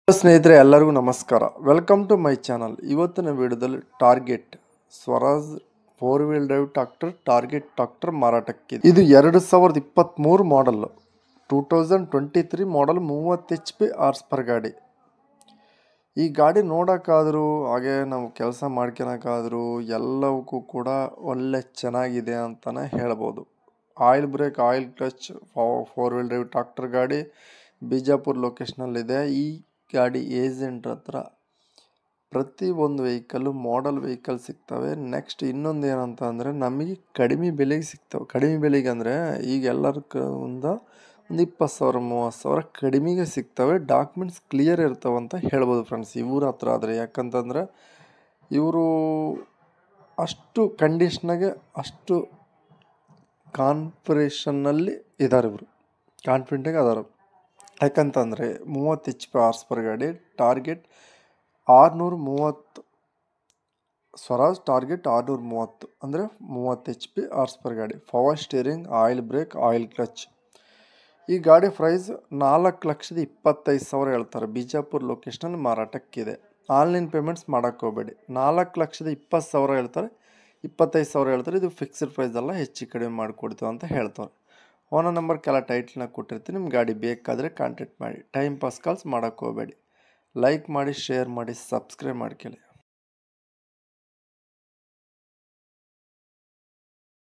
ಸ್ನೇಹಿತರೆ ಎಲ್ಲರಿಗೂ ನಮಸ್ಕಾರ. Welcome to my channel. ಇವತ್ತಿನ ವಿಡಿಯೋದಲ್ಲಿ target Swaraj 4 wheel drive target ಮಾರಾಟಕ್ಕಿದೆ. ಇದು 2023 model, 2023 model, 30 HP horse power ಗಾಡಿ. ಈ ಗಾಡಿ ನೋಡೋಕ್ಕಾದರೂ ಹಾಗೆ ನಾವು ಕೆಲಸ ಮಾಡ್ಕೊಳಕ್ಕಾದರೂ ಎಲ್ಲವಕ್ಕೂ ಕೂಡ ಒಳ್ಳೆ ಚೆನ್ನಾಗಿದೆ ಅಂತಲೇ ಹೇಳ್ಬೋದು. Oil brake, oil clutch, 4 wheel drive tractor ಗಾಡಿ ಬಿಜಾಪುರ ಲೊಕೇಶನಲ್ಲಿದೆ. ಈ ಗಾಡಿ ಏಜೆಂಟ್ ಹತ್ರ ಪ್ರತಿಯೊಂದು ವೆಹಿಕಲ್ಲು ಮಾಡಲ್ ವೆಹಿಕಲ್ ಸಿಗ್ತವೆ. ನೆಕ್ಸ್ಟ್ ಇನ್ನೊಂದು ಏನಂತ ಅಂದರೆ ನಮಗೆ ಕಡಿಮೆ ಬೆಲೆಗೆ ಸಿಗ್ತವೆ. ಕಡಿಮೆ ಬೆಲೆಗೆ ಅಂದರೆ ಈಗ ಒಂದು 20,000 30,000 ಕಡಿಮೆಗೆ ಸಿಗ್ತವೆ. ಡಾಕ್ಯುಮೆಂಟ್ಸ್ ಕ್ಲಿಯರ್ ಇರ್ತವೆ ಅಂತ ಹೇಳ್ಬೋದು ಫ್ರೆಂಡ್ಸ್ ಇವ್ರ ಹತ್ರ ಆದರೆ. ಯಾಕಂತಂದರೆ ಇವರು ಅಷ್ಟು ಕಂಡೀಷ್ನಾಗೆ ಅಷ್ಟು ಕಾನ್ಫಿಗರೇಷನ್ನಲ್ಲಿ ಇದ್ದಾರೆ. ಇವರು ಕಾನ್ಫಿಡೆಂಟಾಗಿ ಅದಾರ. ಯಾಕಂತಂದರೆ 30 HP ಹಾರ್ಸ್ ಪರ್ ಗಾಡಿ ಟಾರ್ಗೆಟ್ 630, ಸ್ವರಾಜ್ ಟಾರ್ಗೆಟ್ 630 ಅಂದರೆ 30 HP ಹಾರ್ಸ್ ಪರ್ ಗಾಡಿ. Power steering, oil brake, oil clutch. ಈ ಗಾಡಿ ಪ್ರೈಸ್ 4,25,000 ಹೇಳ್ತಾರೆ. ಬಿಜಾಪುರ ಲೊಕೇಶನಲ್ಲಿ ಮಾರಾಟಕ್ಕಿದೆ. ಆನ್ಲೈನ್ ಪೇಮೆಂಟ್ಸ್ ಮಾಡೋಕ್ಕೆ ಹೋಗಬೇಡಿ. 4,20,000 ಹೇಳ್ತಾರೆ, 25,000 ಹೇಳ್ತಾರೆ. ಇದು ಫಿಕ್ಸ್ಡ್ ಪ್ರೈಸ್ ಅಲ್ಲ, ಹೆಚ್ಚು ಕಡಿಮೆ ಮಾಡಿಕೊಡ್ತೀವಿ ಅಂತ ಹೇಳ್ತಾರೆ. ಓನರ್ ನಂಬರ್ ಕೆಲ ಟೈಟ್ಲ್ನಾಗ ಕೊಟ್ಟಿರ್ತೀನಿ. ನಿಮ್ಮ ಗಾಡಿ ಬೇಕಾದರೆ ಕಾಂಟ್ಯಾಕ್ಟ್ ಮಾಡಿ. ಟೈಮ್ ಪಾಸ್ ಕಾಲ್ಸ್ ಮಾಡೋಕ್ಕೆ ಹೋಗಬೇಡಿ. ಲೈಕ್ ಮಾಡಿ, ಶೇರ್ ಮಾಡಿ, ಸಬ್ಸ್ಕ್ರೈಬ್ ಮಾಡ್ಕೊಳ್ಳಿ.